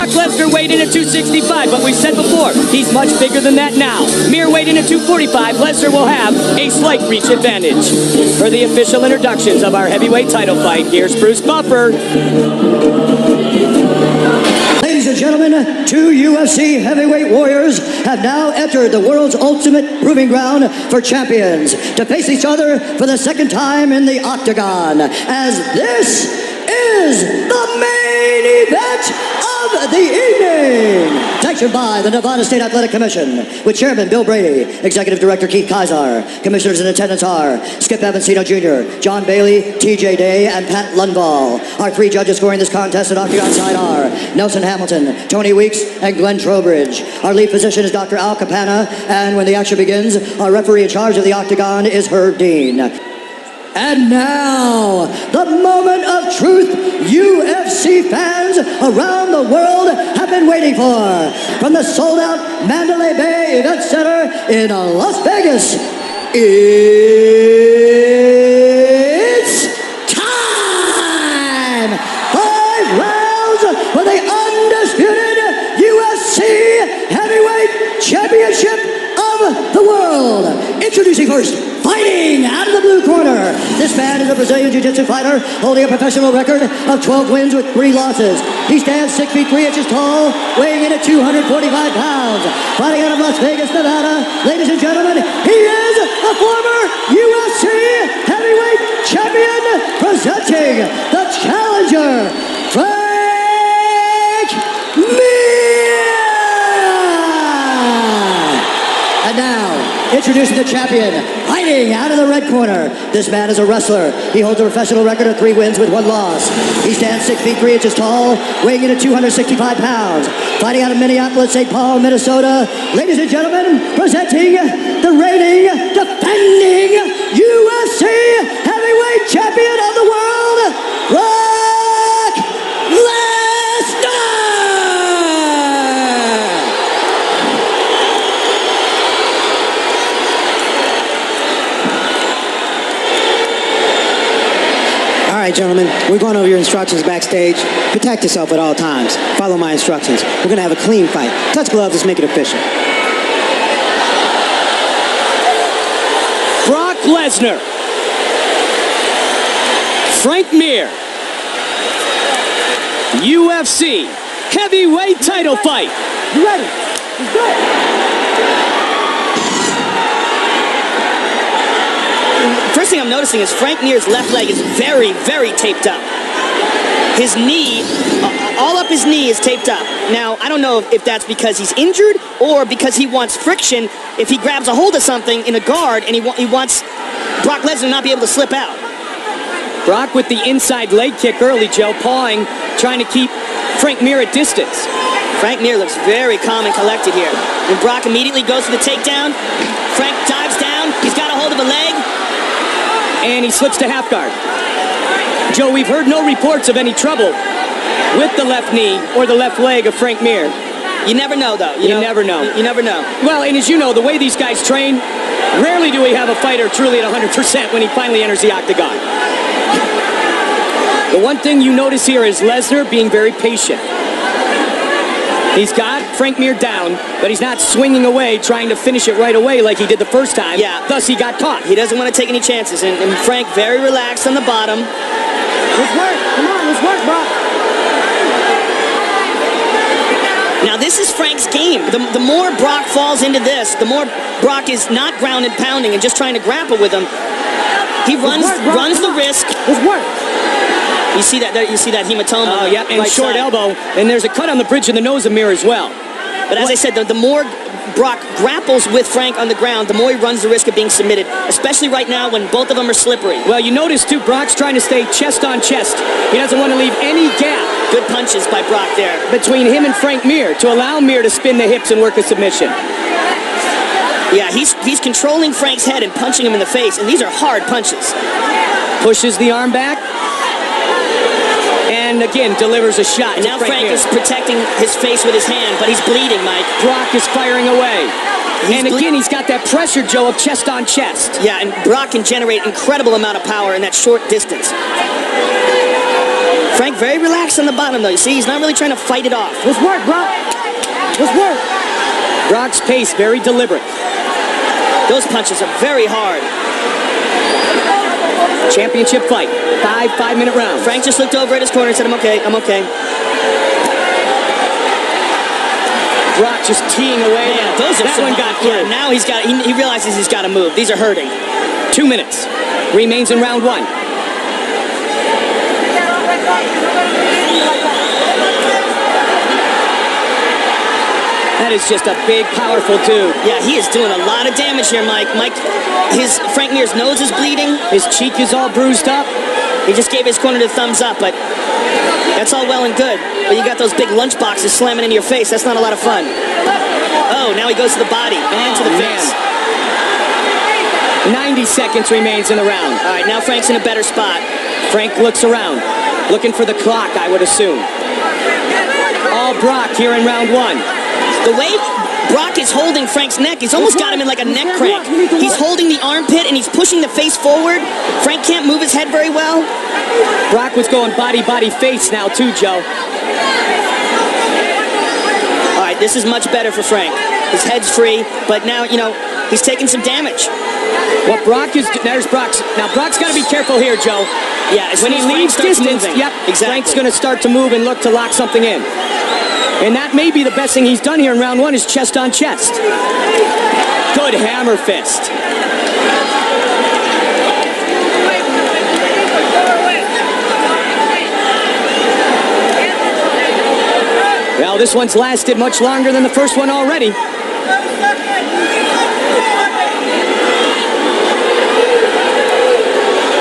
Lesnar weighed in at 265, but we've said before, he's much bigger than that now. Mir weighed in at 245, Lesnar will have a slight reach advantage. For the official introductions of our heavyweight title fight, here's Bruce Buffer. Ladies and gentlemen, two UFC heavyweight warriors have now entered the world's ultimate proving ground for champions to face each other for the second time in the octagon, as this is the main event of the evening. Sanctioned by the Nevada State Athletic Commission, with Chairman Bill Brady, Executive Director Keith Kaiser. Commissioners in attendance are Skip Avancino Jr., John Bailey, TJ Day, and Pat Lundvall. Our three judges scoring this contest at octagon side are Nelson Hamilton, Tony Weeks, and Glenn Trowbridge. Our lead physician is Dr. Al Capana, and when the action begins, our referee in charge of the octagon is Herb Dean. And now, the moment of truth UFC fans around the world have been waiting for. From the sold-out Mandalay Bay Event Center in Las Vegas, it's time! 5 rounds for the undisputed UFC Heavyweight Championship of the world. Introducing first, fighting out of the blue corner. This man is a Brazilian Jiu-Jitsu fighter holding a professional record of 12 wins with 3 losses. He stands 6 feet 3 inches tall, weighing in at 245 pounds. Fighting out of Las Vegas, Nevada. Ladies and gentlemen, he is a former UFC heavyweight champion, presenting the challenger, Frank Mir. And now, introducing the champion, fighting out of the red corner. This man is a wrestler. He holds a professional record of 3 wins with 1 loss. He stands 6 feet 3 inches tall, weighing in at 265 pounds. Fighting out of Minneapolis, St. Paul, Minnesota. Ladies and gentlemen, presenting the reigning, defending UFC heavyweight champion of the world, Brock Lesnar! All right, gentlemen, we're going over your instructions backstage. Protect yourself at all times. Follow my instructions. We're going to have a clean fight. Touch gloves, let's make it official. Brock Lesnar. Frank Mir. UFC heavyweight title fight. You ready? Let's go! First thing I'm noticing is Frank Mir's left leg is very, very taped up. His knee, all up his knee is taped up. Now, I don't know if that's because he's injured or because he wants friction if he grabs a hold of something in a guard and he wants Brock Lesnar to not be able to slip out. Brock with the inside leg kick early, Joe, pawing, trying to keep Frank Mir at distance. Frank Mir looks very calm and collected here. When Brock immediately goes for the takedown, Frank dives down, he's got a hold of a leg, and he slips to half guard. Joe, we've heard no reports of any trouble with the left knee or the left leg of Frank Mir. You never know, though. You never know. You never know. Well, and as you know, the way these guys train, rarely do we have a fighter truly at 100% when he finally enters the octagon. The one thing you notice here is Lesnar being very patient. He's got Frank Mir down, but he's not swinging away, trying to finish it right away like he did the first time. Yeah. Thus, he got caught. He doesn't want to take any chances, and Frank very relaxed on the bottom. Let's work. Come on, let's work, Brock. Now, this is Frank's game. The more Brock falls into this, the more Brock is not ground and pounding and just trying to grapple with him. He runs the risk. Let's work. You see that there? You see that hematoma? Oh, yeah, and right short side. elbow, and there's a cut on the bridge of the nose of Mir as well. But as I said, the more Brock grapples with Frank on the ground, the more he runs the risk of being submitted, especially right now when both of them are slippery. Well, you notice, too, Brock's trying to stay chest on chest. He doesn't want to leave any gap. Good punches by Brock there. Between him and Frank Mir to allow Mir to spin the hips and work a submission. Yeah, he's controlling Frank's head and punching him in the face, and these are hard punches. Pushes the arm back. And again, delivers a shot. And now Frank is protecting his face with his hand, but he's bleeding, Mike. Brock is firing away. And again, he's got that pressure, Joe, of chest on chest. Yeah, and Brock can generate incredible amount of power in that short distance. Frank very relaxed on the bottom, though. You see, he's not really trying to fight it off. Let's work, Brock. Let's work. Brock's pace very deliberate. Those punches are very hard. Championship fight. 5 5-minute rounds. Frank just looked over at his corner and said, I'm okay, I'm okay. Brock just teeing away. Yeah, those are that one got through. through. Now he realizes he's got to move. These are hurting. 2 minutes remains in round 1. That is just a big, powerful dude. Yeah, he is doing a lot of damage here, Mike. Frank Mir's nose is bleeding. His cheek is all bruised up. He just gave his corner the thumbs up, but that's all well and good. But you got those big lunch boxes slamming into your face. That's not a lot of fun. Oh, now he goes to the body and to the face. 90 seconds remains in the round. All right, now Frank's in a better spot. Frank looks around, looking for the clock, I would assume. All Brock here in round 1. The way Brock is holding Frank's neck, he's almost got him in like a neck crank. He's holding the armpit and he's pushing the face forward. Frank can't move his head very well. Brock was going body, face now too, Joe. All right, this is much better for Frank. His head's free, but now, he's taking some damage. What Brock is, there's Brock's. Now Brock's got to be careful here, Joe. Yeah, when he leaves distance, exactly. Frank's going to start to move and look to lock something in. And that may be the best thing he's done here in round 1 is chest on chest. Good hammer fist. Well, this one's lasted much longer than the first one already.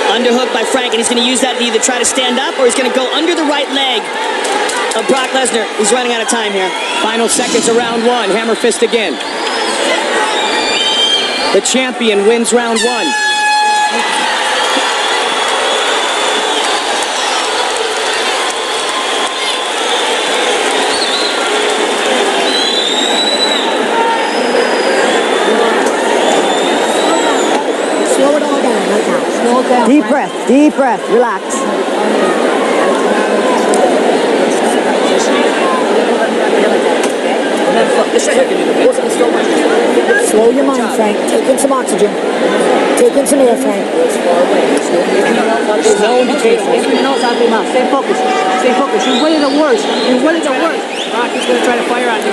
Underhook by Frank, and he's going to use that to either try to stand up or he's going to go under the right leg of Brock Lesnar. He's running out of time here. Final seconds of round 1. Hammer fist again. The champion wins round 1. Deep breath, relax. Slow your mind, Frank. Take in some oxygen. Take in some air, Frank. Slow and be careful. Stay focused. Stay focused. You're winning the worst. You're winning the worst. Brock is going to try to fire on you.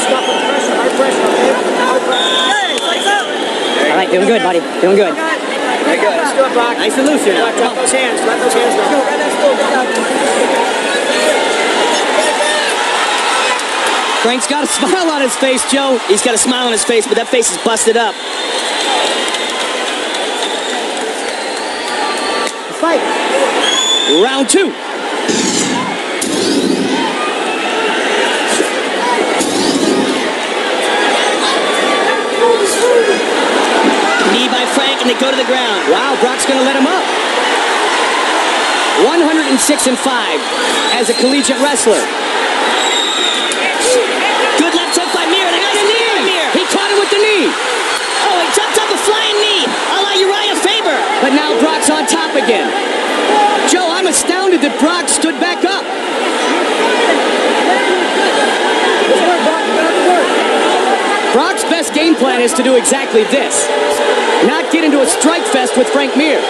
Stop with pressure. Hard pressure. Hard pressure. All right, doing good, buddy. Doing good. Very good. Let's do it, Brock. Nice and loose here now. Drop those hands. Let those hands go. Frank's got a smile on his face, Joe. He's got a smile on his face, but that face is busted up. Fight. Round 2. Knee by Frank, and they go to the ground. Wow, Brock's going to let him up. 106-5 as a collegiate wrestler. Good left hook by Mir. They got the knee. He caught him with the knee. Oh, he jumped up a flying knee, a la Uriah Faber. But now Brock's on top again. Joe, I'm astounded that Brock stood back up. Brock's best game plan is to do exactly this. Not get into a strike fest with Frank Mir.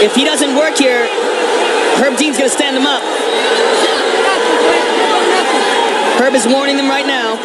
If he doesn't work here, Herb Dean's going to stand him up. Herb is warning them right now.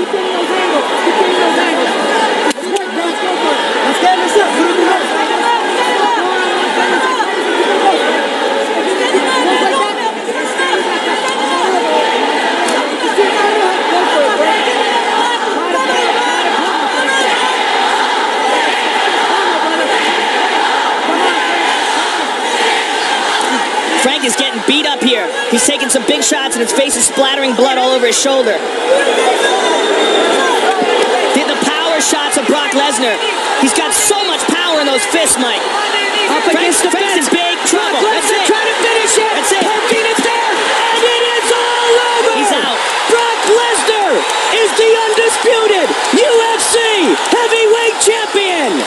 Frank is getting beat up here. He's taking some big shots and his face is splattering blood all over his shoulder. Did the power shots of Brock Lesnar. He's got so much power in those fists, Mike. Up against the Frank's in fence. big trouble. Brock Lesnar trying to finish it. That's it. Herb Dean is there, and it is all over. He's out. Brock Lesnar is the undisputed UFC heavyweight champion.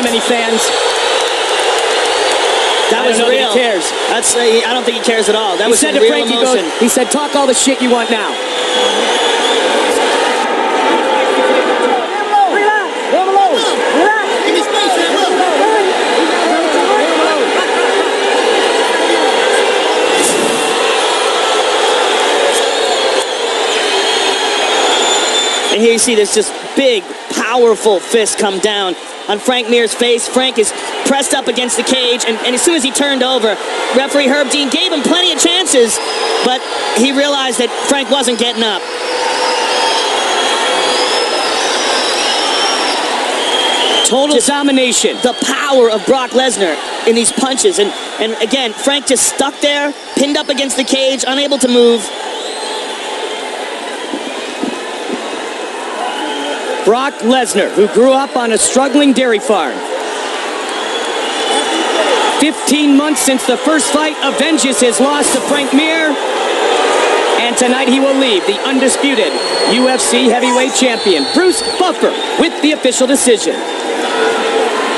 him any fans. That was I don't know real. that he cares. I don't think he cares at all. That was said some to real Frank, emotion. he said, talk all the shit you want now. And here you see this just big, powerful fist come down on Frank Mir's face. Frank is pressed up against the cage, and as soon as he turned over, referee Herb Dean gave him plenty of chances, but he realized that Frank wasn't getting up. Total domination. The power of Brock Lesnar in these punches, and again, Frank just stuck there, pinned up against the cage, unable to move. Brock Lesnar, who grew up on a struggling dairy farm. 15 months since the first fight avenges his loss to Frank Mir. And tonight he will leave the undisputed UFC heavyweight champion, Bruce Buffer, with the official decision.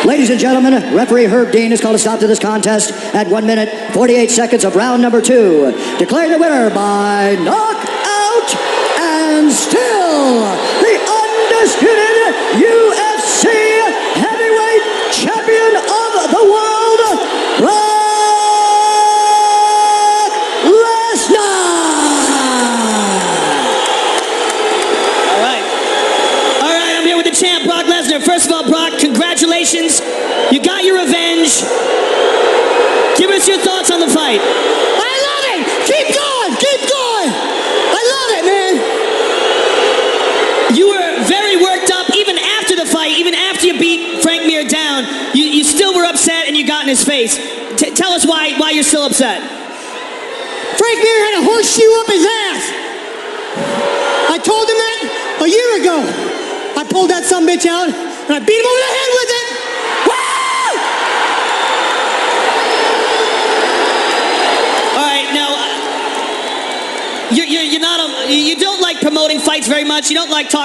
Ladies and gentlemen, referee Herb Dean has called a stop to this contest at 1 minute, 48 seconds of round number 2. Declaring the winner by knockout and still the undisputed UFC heavyweight champion of the world, Brock Lesnar! All right, I'm here with the champ, Brock Lesnar. First of all, Brock, congratulations. You got your revenge. Give us your thoughts on the fight. I love it! Keep going! Keep going! I love it, man! You were very worked up even after the fight, even after you beat Frank Mir down. You still were upset and you got in his face. Tell us why you're still upset. Frank Mir had a horseshoe up his ass! I told him that a year ago. I pulled that sumbitch out and I beat him over the head with it! You don't like promoting fights very much. You don't like talking